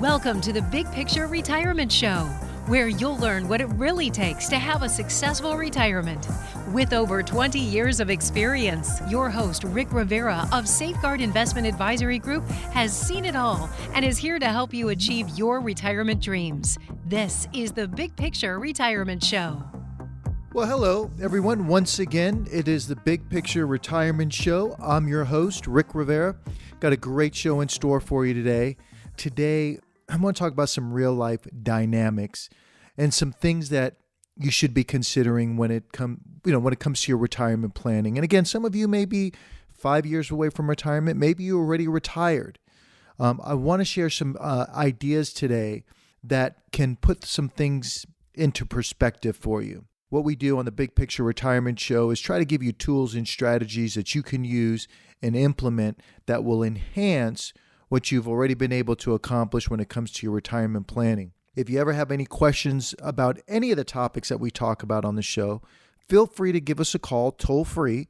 Welcome to the Big Picture Retirement Show, where you'll learn what it really takes to have a successful retirement. With over 20 years of experience, your host, Rick Rivera of Safeguard Investment Advisory Group, has seen it all and is here to help you achieve your retirement dreams. This is the Big Picture Retirement Show. Well, hello, everyone. Once again, it is the Big Picture Retirement Show. I'm your host, Rick Rivera. Got a great show in store for you today. Today, I want to talk about some real-life dynamics and some things that you should be considering when it comes to your retirement planning. And again, some of you may be 5 years away from retirement. Maybe you're already retired. I want to share some ideas today that can put some things into perspective for you. What we do on the Big Picture Retirement Show is try to give you tools and strategies that you can use and implement that will enhance what you've already been able to accomplish when it comes to your retirement planning. If you ever have any questions about any of the topics that we talk about on the show, feel free to give us a call toll free,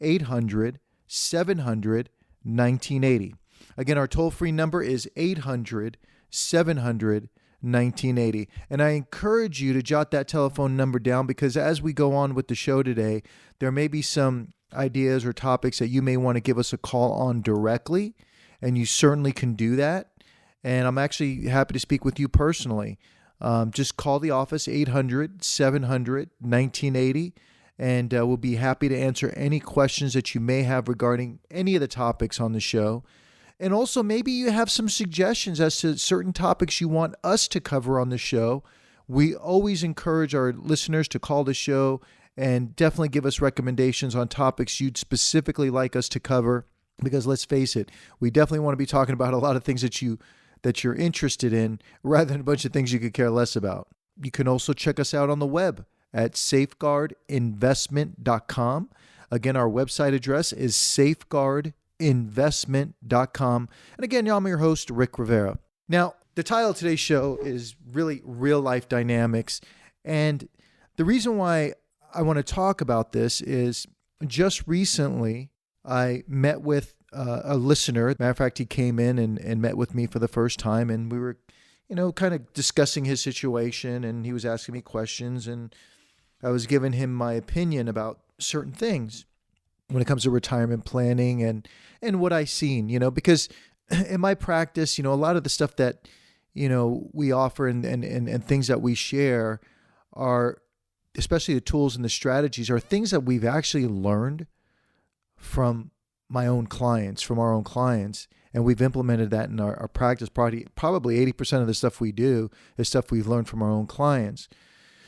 800-700-1980. Again, our toll free number is 800-700-1980. And I encourage you to jot that telephone number down because as we go on with the show today, there may be some ideas or topics that you may want to give us a call on directly, and you certainly can do that. And I'm actually happy to speak with you personally. Just call the office, 800-700-1980, and we'll be happy to answer any questions that you may have regarding any of the topics on the show. And also, maybe you have some suggestions as to certain topics you want us to cover on the show. We always encourage our listeners to call the show and definitely give us recommendations on topics you'd specifically like us to cover. Because let's face it, we definitely want to be talking about a lot of things that you're interested in rather than a bunch of things you could care less about. You can also check us out on the web at safeguardinvestment.com. Again, our website address is safeguardinvestment.com. And again, I'm your host, Rick Rivera. Now, the title of today's show is really real life dynamics. And the reason why I want to talk about this is just recently I met with a listener. Matter of fact, he came in and met with me for the first time, and we were, kind of discussing his situation, and he was asking me questions, and I was giving him my opinion about certain things when it comes to retirement planning and what I've seen, because in my practice, a lot of the stuff that, we offer and things that we share are, especially the tools and the strategies, are things that we've actually learned from our own clients, and we've implemented that in our practice. Probably 80% of the stuff we do is stuff we've learned from our own clients.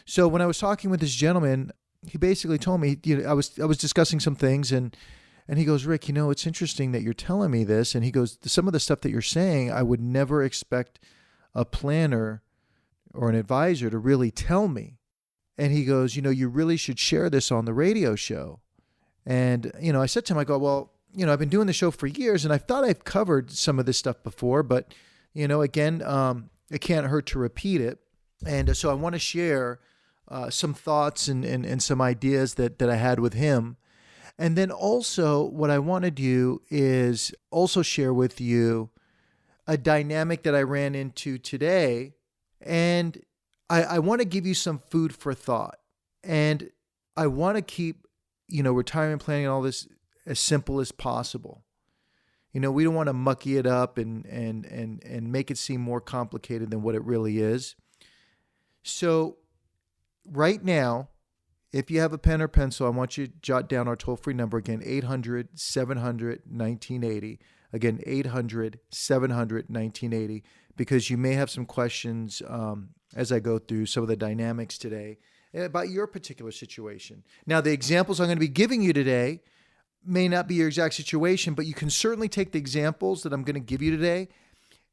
So when I was talking with this gentleman, he basically told me, I was discussing some things, and he goes, Rick, it's interesting that you're telling me this, and he goes, some of the stuff that you're saying, I would never expect a planner or an advisor to really tell me. And he goes, you really should share this on the radio show. And, I said to him, I go, well, I've been doing the show for years and I thought I've covered some of this stuff before, but, again, it can't hurt to repeat it. And so I want to share some thoughts and some ideas that I had with him. And then also what I want to do is also share with you a dynamic that I ran into today. And I want to give you some food for thought. And I want to keep retirement planning and all this as simple as possible. We don't want to mucky it up and make it seem more complicated than what it really is. So right now, if you have a pen or pencil, I want you to jot down our toll-free number again, 800-700-1980. Again, 800-700-1980, because you may have some questions as I go through some of the dynamics today about your particular situation. Now, the examples I'm going to be giving you today may not be your exact situation, but you can certainly take the examples that I'm going to give you today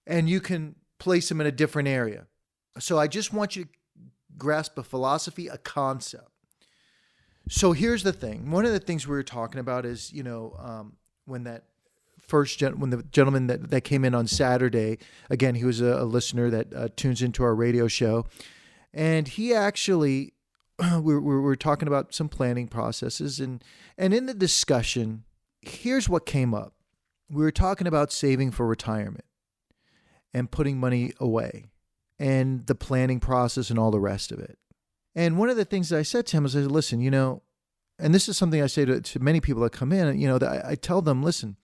and you can place them in a different area. So I just want you to grasp a philosophy, a concept. So here's the thing. One of the things we were talking about is, when the gentleman that came in on Saturday, again, he was a listener that tunes into our radio show, and he actually we're talking about some planning processes, and in the discussion, here's what came up. We were talking about saving for retirement. and putting money away and the planning process and all the rest of it. And one of the things that I said to him is, I said, listen, and this is something I say to many people that come in, that I tell them, listen,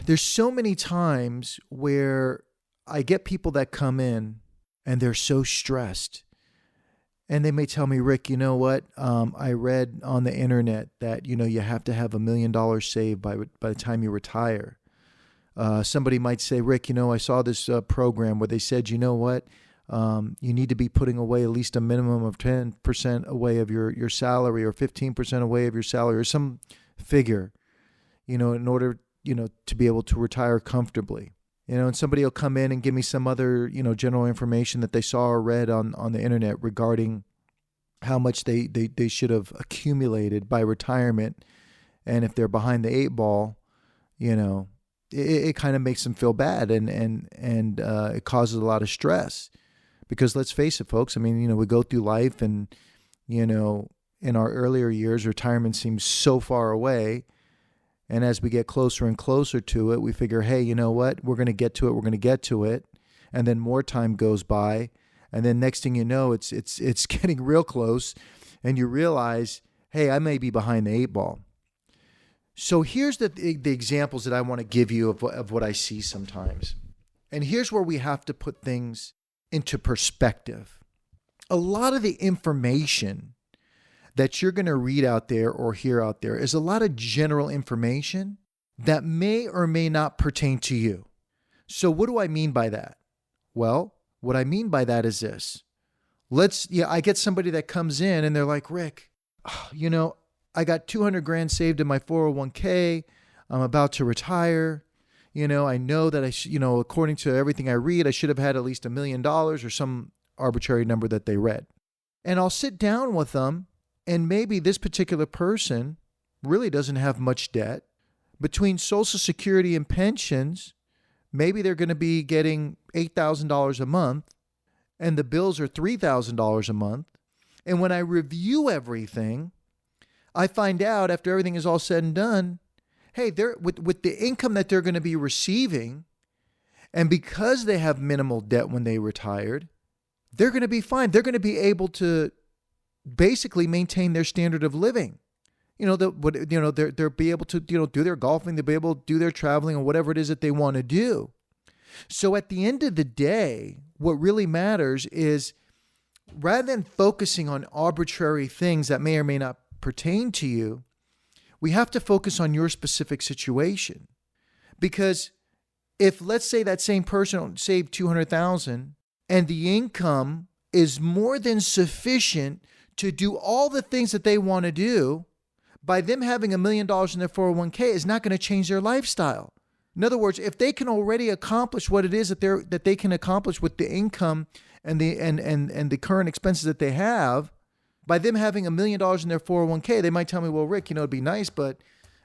there's so many times where I get people that come in and they're so stressed. And they may tell me, Rick, you know what? I read on the internet that, you have to have $1 million saved by the time you retire. Somebody might say, Rick, I saw this program where they said, you know what? You need to be putting away at least a minimum of 10% away of your salary, or 15% away of your salary, or some figure, in order, to be able to retire comfortably. And somebody will come in and give me some other, general information that they saw or read on the internet regarding how much they should have accumulated by retirement. And if they're behind the eight ball, it kind of makes them feel bad, and it causes a lot of stress. Because let's face it, folks, we go through life and, in our earlier years, retirement seems so far away. And as we get closer and closer to it, we figure, hey, you know what? We're going to get to it. And then more time goes by. And then next thing you know, it's getting real close. And you realize, hey, I may be behind the eight ball. So here's the examples that I want to give you of what I see sometimes. And here's where we have to put things into perspective. A lot of the information that you're going to read out there or hear out there is a lot of general information that may or may not pertain to you. So what do I mean by that? Well, what I mean by that is this. I get somebody that comes in and they're like, Rick, I got 200 grand saved in my 401k. I'm about to retire. I know that according to everything I read, I should have had at least $1 million or some arbitrary number that they read. And I'll sit down with them, and maybe this particular person really doesn't have much debt. Between Social Security and pensions, maybe they're going to be getting $8,000 a month, and the bills are $3,000 a month. And when I review everything, I find out after everything is all said and done, hey, they're with the income that they're going to be receiving, and because they have minimal debt when they retired, they're going to be fine. They're going to be able to basically maintain their standard of living. They'll be able to do their golfing, they'll be able to do their traveling, or whatever it is that they want to do. So at the end of the day, what really matters is, rather than focusing on arbitrary things that may or may not pertain to you, we have to focus on your specific situation. Because if, let's say, that same person saved $200,000 and the income is more than sufficient to do all the things that they want to do, by them having $1 million in their 401k is not going to change their lifestyle. In other words, if they can already accomplish what it is that they can accomplish with the income and the current expenses that they have, by them having $1 million in their 401k, they might tell me, well, Rick, it'd be nice, but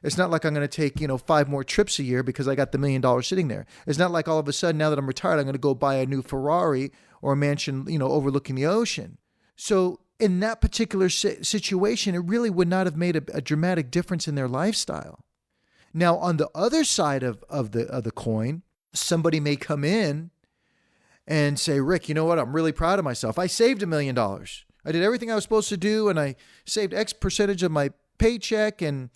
it's not like I'm going to take, 5 more trips a year because I got the $1 million sitting there. It's not like all of a sudden, now that I'm retired, I'm going to go buy a new Ferrari or a mansion, overlooking the ocean. So in that particular situation, it really would not have made a dramatic difference in their lifestyle. Now, on the other side of the coin, somebody may come in and say, Rick, you know what? I'm really proud of myself. I saved $1 million. I did everything I was supposed to do, and I saved X percentage of my paycheck, and,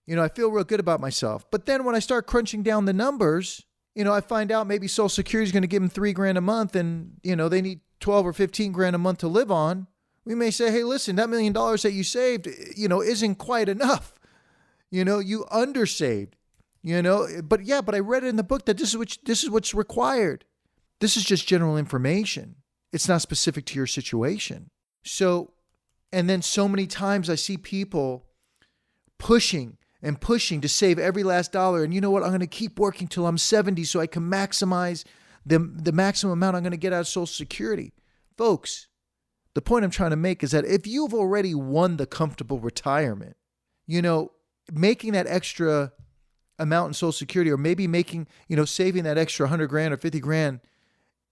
I feel real good about myself. But then when I start crunching down the numbers, I find out maybe Social Security is going to give them $3,000 a month, and, they need 12 or 15 grand a month to live on. We may say, hey, listen, that $1 million that you saved, isn't quite enough. You undersaved, but I read it in the book that this is what's required. This is just general information. It's not specific to your situation. So, and then so many times I see people pushing to save every last dollar. And you know what? I'm going to keep working till I'm 70 so I can maximize the maximum amount I'm going to get out of Social Security. Folks, the point I'm trying to make is that if you've already won the comfortable retirement, making that extra amount in Social Security, or maybe making, saving that extra 100 grand or 50 grand,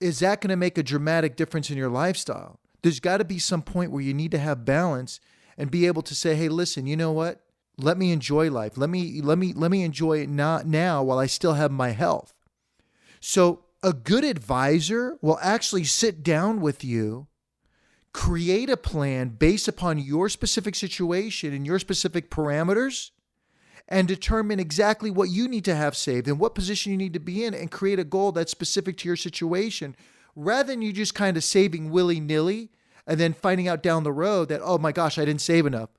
is that going to make a dramatic difference in your lifestyle? There's got to be some point where you need to have balance and be able to say, hey, listen, you know what? Let me enjoy life. Let me enjoy it now while I still have my health. So a good advisor will actually sit down with you, create a plan based upon your specific situation and your specific parameters, and determine exactly what you need to have saved and what position you need to be in, and create a goal that's specific to your situation, rather than you just kind of saving willy-nilly and then finding out down the road that, oh my gosh, I didn't save enough.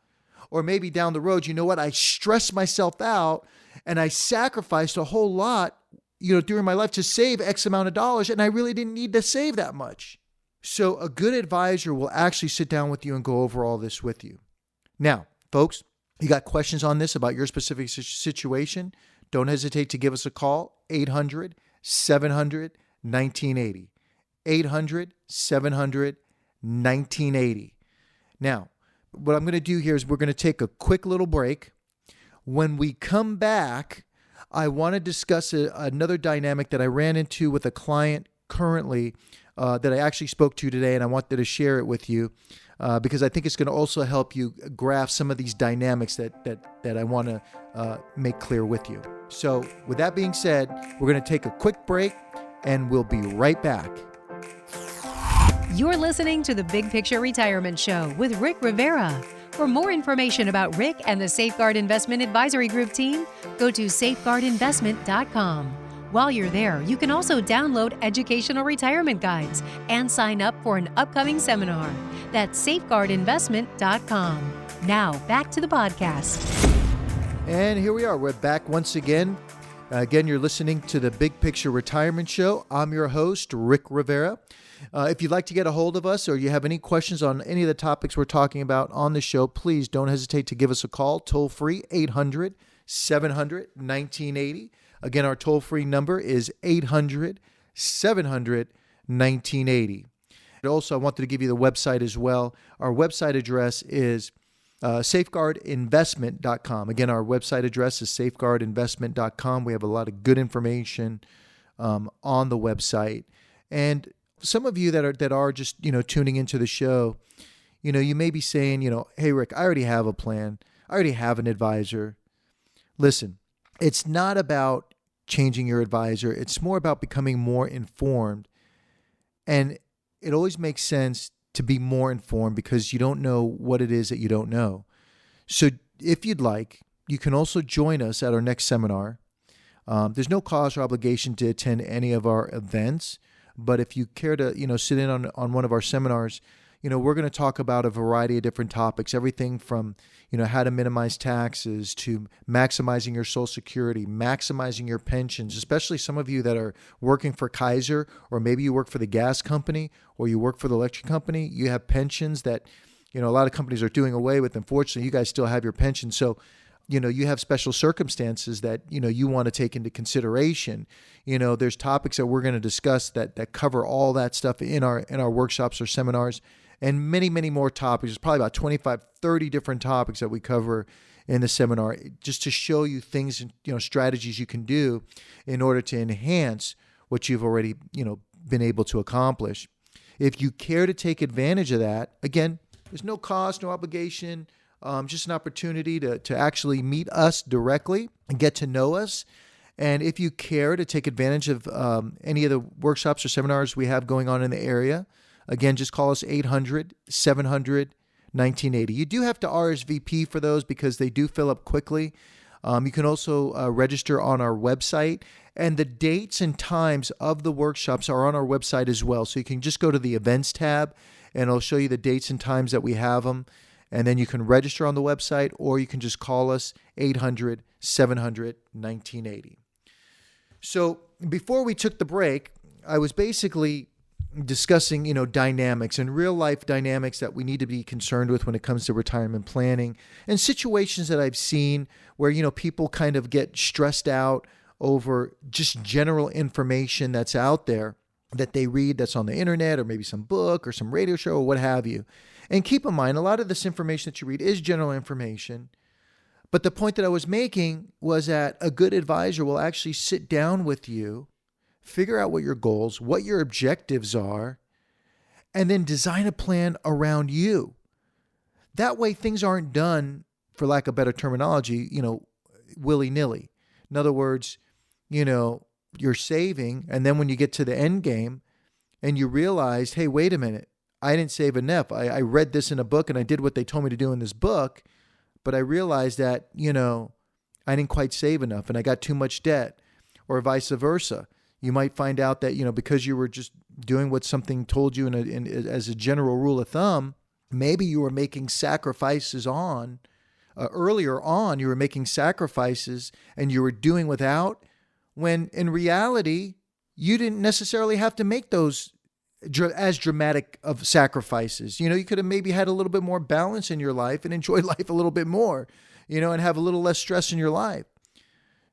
Or maybe down the road, you know what, I stressed myself out and I sacrificed a whole lot, during my life to save X amount of dollars, and I really didn't need to save that much. So a good advisor will actually sit down with you and go over all this with you. Now, folks, you got questions on this about your specific situation? Don't hesitate to give us a call, 800-700-1980. 800-700-1980. Now, what I'm going to do here is we're going to take a quick little break. When we come back, I want to discuss another dynamic that I ran into with a client currently that I actually spoke to today, and I wanted to share it with you because I think it's going to also help you grasp some of these dynamics that I want to make clear with you. So with that being said, we're going to take a quick break, and we'll be right back. You're listening to the Big Picture Retirement Show with Rick Rivera. For more information about Rick and the Safeguard Investment Advisory Group team, go to safeguardinvestment.com. While you're there, you can also download educational retirement guides and sign up for an upcoming seminar. That's safeguardinvestment.com. Now, back to the podcast. And here we are. We're back once again. Again, you're listening to the Big Picture Retirement Show. I'm your host, Rick Rivera. If you'd like to get a hold of us or you have any questions on any of the topics we're talking about on the show, please don't hesitate to give us a call, toll free, 800-700-1980. Again, our toll-free number is 800-700-1980. Also, I wanted to give you the website as well. Our website address is safeguardinvestment.com. Again, our website address is safeguardinvestment.com. We have a lot of good information on the website. And some of you that are just, tuning into the show, you may be saying, hey, Rick, I already have a plan. I already have an advisor. Listen, it's not about changing your advisor. It's more about becoming more informed. And it always makes sense to be more informed because you don't know what it is that you don't know. So if you'd like, you can also join us at our next seminar. There's no cost or obligation to attend any of our events. But if you care to, sit in on one of our seminars, we're going to talk about a variety of different topics, everything from, how to minimize taxes to maximizing your Social Security, maximizing your pensions, especially some of you that are working for Kaiser, or maybe you work for the gas company or you work for the electric company. You have pensions that, a lot of companies are doing away with. Unfortunately, you guys still have your pension. So, you have special circumstances that, you want to take into consideration. There's topics that we're going to discuss that cover all that stuff in our workshops or seminars, and many, many more topics. There's probably about 25, 30 different topics that we cover in the seminar, just to show you things and, strategies you can do in order to enhance what you've already, been able to accomplish. If you care to take advantage of that, again, there's no cost, no obligation. Just an opportunity to actually meet us directly and get to know us. And if you care to take advantage of any of the workshops or seminars we have going on in the area, again, just call us 800-700-1980. You do have to RSVP for those because they do fill up quickly. You can also register on our website. And the dates and times of the workshops are on our website as well. So you can just go to the events tab and it'll show you the dates and times that we have them. And then you can register on the website, or you can just call us 800-700-1980. So before we took the break, I was basically discussing, dynamics and real life dynamics that we need to be concerned with when it comes to retirement planning, and situations that I've seen where, people kind of get stressed out over just general information that's out there that they read, that's on the internet or maybe some book or some radio show or what have you. And keep in mind, a lot of this information that you read is general information. But the point that I was making was that a good advisor will actually sit down with you, figure out what your goals, what your objectives are, and then design a plan around you. That way things aren't done, for lack of better terminology, willy-nilly. In other words, you're saving, and then when you get to the end game and you realize, hey, wait a minute, I didn't save enough. I read this in a book and I did what they told me to do in this book, but I realized that, I didn't quite save enough and I got too much debt, or vice versa. You might find out that, because you were just doing what something told you as a general rule of thumb, maybe you were making sacrifices earlier on, you were making sacrifices and you were doing without, when in reality, you didn't necessarily have to make those as dramatic of sacrifices. You could have maybe had a little bit more balance in your life and enjoyed life a little bit more, and have a little less stress in your life.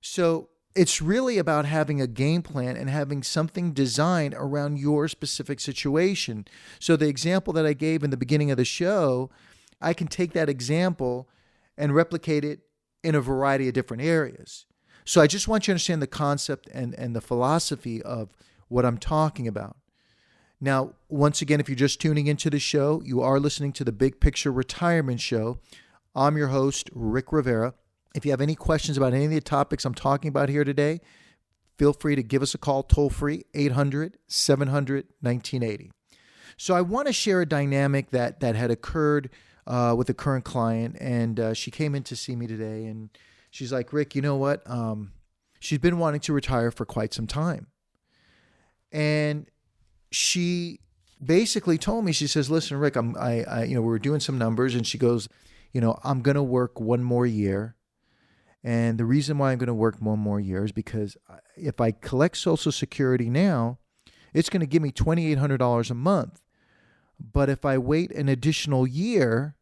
So it's really about having a game plan and having something designed around your specific situation. So the example that I gave in the beginning of the show, I can take that example and replicate it in a variety of different areas. So I just want you to understand the concept and the philosophy of what I'm talking about. Now, once again, if you're just tuning into the show, you are listening to the Big Picture Retirement Show. I'm your host, Rick Rivera. If you have any questions about any of the topics I'm talking about here today, feel free to give us a call toll free, 800-700-1980. So I want to share a dynamic that had occurred with a current client, and she came in to see me today, and she's like, Rick, you know what? She's been wanting to retire for quite some time. And she basically told me, she says, listen, Rick, we were doing some numbers, and she goes, I'm going to work one more year. And the reason why I'm going to work one more year is because if I collect Social Security now, it's going to give me $2,800 a month. But if I wait an additional year,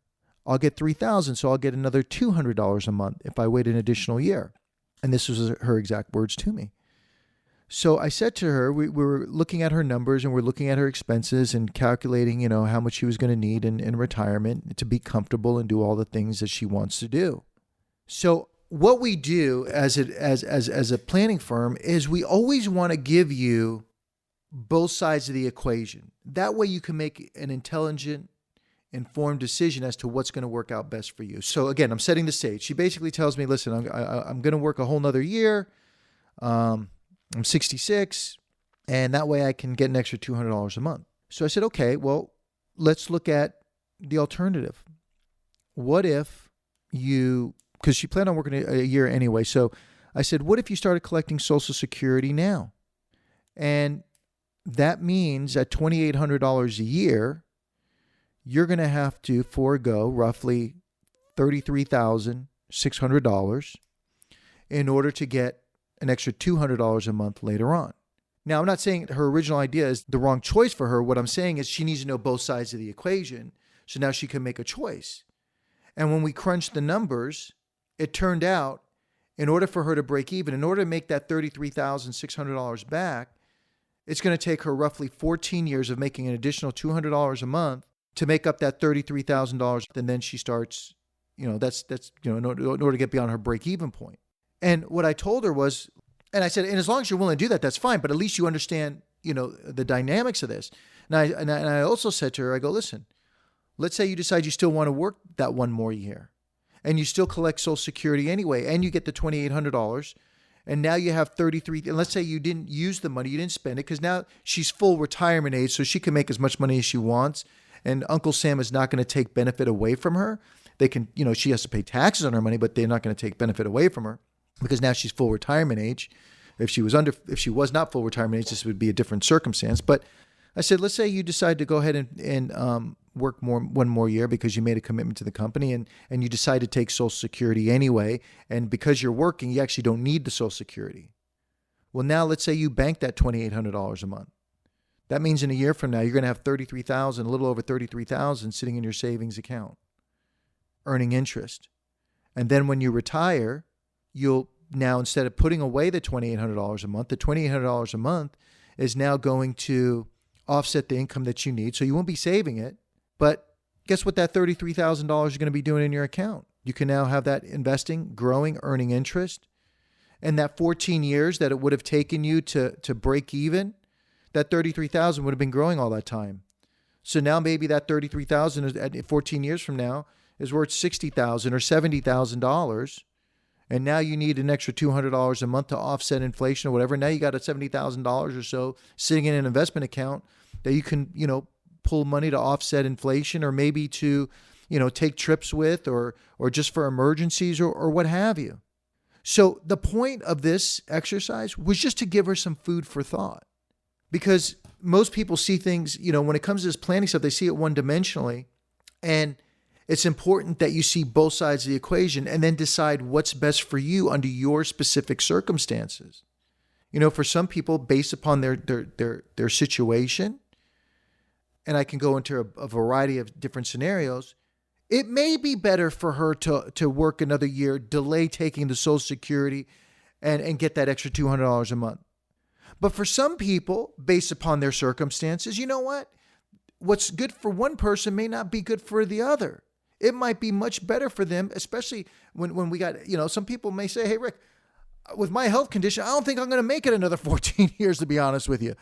I'll get $3,000. So I'll get another $200 a month if I wait an additional year. And this was her exact words to me. So I said to her, we were looking at her numbers and we're looking at her expenses and calculating, how much she was going to need in retirement to be comfortable and do all the things that she wants to do. So what we do as a planning firm is we always want to give you both sides of the equation. That way you can make an intelligent, informed decision as to what's going to work out best for you. So again, I'm setting the stage. She basically tells me, listen, I'm going to work a whole nother year. I'm 66, and that way I can get an extra $200 a month. So I said, okay, well, let's look at the alternative. What if because she planned on working a year anyway. So I said, what if you started collecting Social Security now? And that means at $2,800 a year, you're going to have to forego roughly $33,600 in order to get an extra $200 a month later on. Now, I'm not saying her original idea is the wrong choice for her. What I'm saying is she needs to know both sides of the equation so now she can make a choice. And when we crunched the numbers, it turned out in order for her to break even, in order to make that $33,600 back, it's going to take her roughly 14 years of making an additional $200 a month to make up that $33,000. And then she starts, that's in order to get beyond her break even point. And what I told her was, and I said, and as long as you're willing to do that, that's fine. But at least you understand, the dynamics of this. And I also said to her, I go, listen, let's say you decide you still want to work that one more year and you still collect Social Security anyway, and you get the $2,800. And now you have 33, and let's say you didn't use the money, you didn't spend it, because now she's full retirement age, so she can make as much money as she wants. And Uncle Sam is not going to take benefit away from her. They can, she has to pay taxes on her money, but they're not going to take benefit away from her because now she's full retirement age. If she was not full retirement age, this would be a different circumstance. But I said, let's say you decide to go ahead and work one more year because you made a commitment to the company and you decide to take Social Security anyway. And because you're working, you actually don't need the Social Security. Well, now let's say you bank that $2,800 a month. That means in a year from now, you're going to have $33,000, a little over $33,000 sitting in your savings account, earning interest. And then when you retire, you'll now, instead of putting away the $2,800 a month, the $2,800 a month is now going to offset the income that you need. So you won't be saving it. But guess what that $33,000 is going to be doing in your account? You can now have that investing, growing, earning interest. And that 14 years that it would have taken you to break even, that $33,000 would have been growing all that time. So now maybe that $33,000 at 14 years from now is worth $60,000 or $70,000. and now you need an extra $200 a month to offset inflation or whatever. Now you got a $70,000 or so sitting in an investment account that you can, pull money to offset inflation, or maybe to, take trips with, or just for emergencies, or what have you. So the point of this exercise was just to give her some food for thought, because most people see things, when it comes to this planning stuff, they see it one-dimensionally, and it's important that you see both sides of the equation and then decide what's best for you under your specific circumstances. For some people, based upon their situation, and I can go into a variety of different scenarios, it may be better for her to work another year, delay taking the Social Security, and get that extra $200 a month. But for some people, based upon their circumstances, you know what? What's good for one person may not be good for the other. It might be much better for them, especially when we got, some people may say, hey, Rick, with my health condition, I don't think I'm going to make it another 14 years, to be honest with you.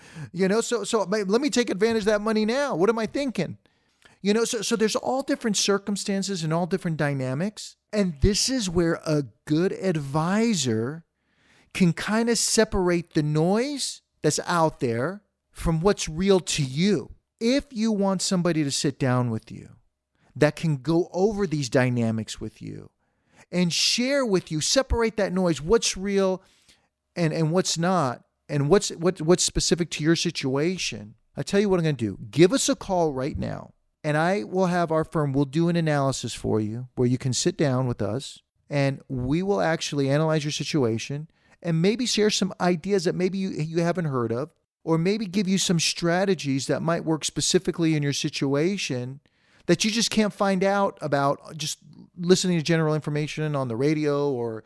So let me take advantage of that money now. What am I thinking? So there's all different circumstances and all different dynamics. And this is where a good advisor can kind of separate the noise that's out there from what's real to you. If you want somebody to sit down with you that can go over these dynamics with you and share with you, separate that noise, what's real and what's not, and what's specific to your situation, I tell you what I'm going to do. Give us a call right now. And I will have our firm, we'll do an analysis for you where you can sit down with us and we will actually analyze your situation and maybe share some ideas that maybe you haven't heard of, or maybe give you some strategies that might work specifically in your situation that you just can't find out about just listening to general information on the radio or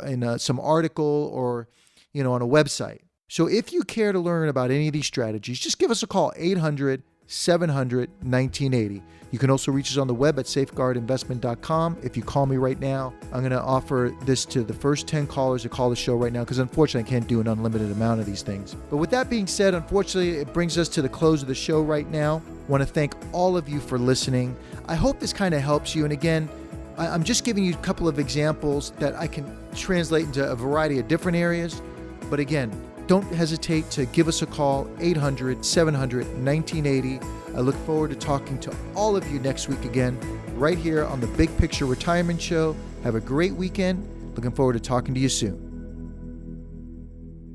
in some article or, on a website. So if you care to learn about any of these strategies, just give us a call, 800-700-1980. You can also reach us on the web at safeguardinvestment.com. If you call me right now, I'm going to offer this to the first 10 callers to call the show right now, because unfortunately I can't do an unlimited amount of these things. But with that being said, unfortunately, it brings us to the close of the show right now. I want to thank all of you for listening. I hope this kind of helps you. And again, I'm just giving you a couple of examples that I can translate into a variety of different areas. But again, don't hesitate to give us a call, 800-700-1980. I look forward to talking to all of you next week again, right here on the Big Picture Retirement Show. Have a great weekend. Looking forward to talking to you soon.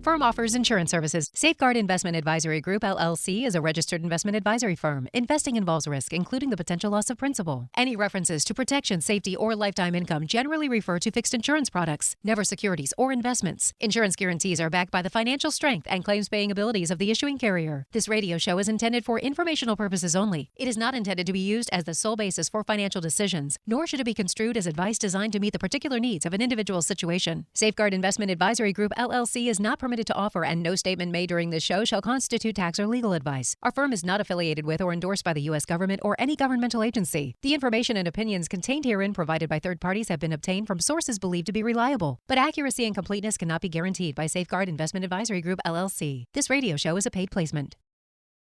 Firm offers insurance services. Safeguard Investment Advisory Group, LLC, is a registered investment advisory firm. Investing involves risk, including the potential loss of principal. Any references to protection, safety, or lifetime income generally refer to fixed insurance products, never securities or investments. Insurance guarantees are backed by the financial strength and claims-paying abilities of the issuing carrier. This radio show is intended for informational purposes only. It is not intended to be used as the sole basis for financial decisions, nor should it be construed as advice designed to meet the particular needs of an individual's situation. Safeguard Investment Advisory Group, LLC, is not permitted to offer, and no statement made during this show shall constitute tax or legal advice. Our firm is not affiliated with or endorsed by the U.S. government or any governmental agency. The information and opinions contained herein provided by third parties have been obtained from sources believed to be reliable, but accuracy and completeness cannot be guaranteed by Safeguard Investment Advisory Group, LLC. This radio show is a paid placement.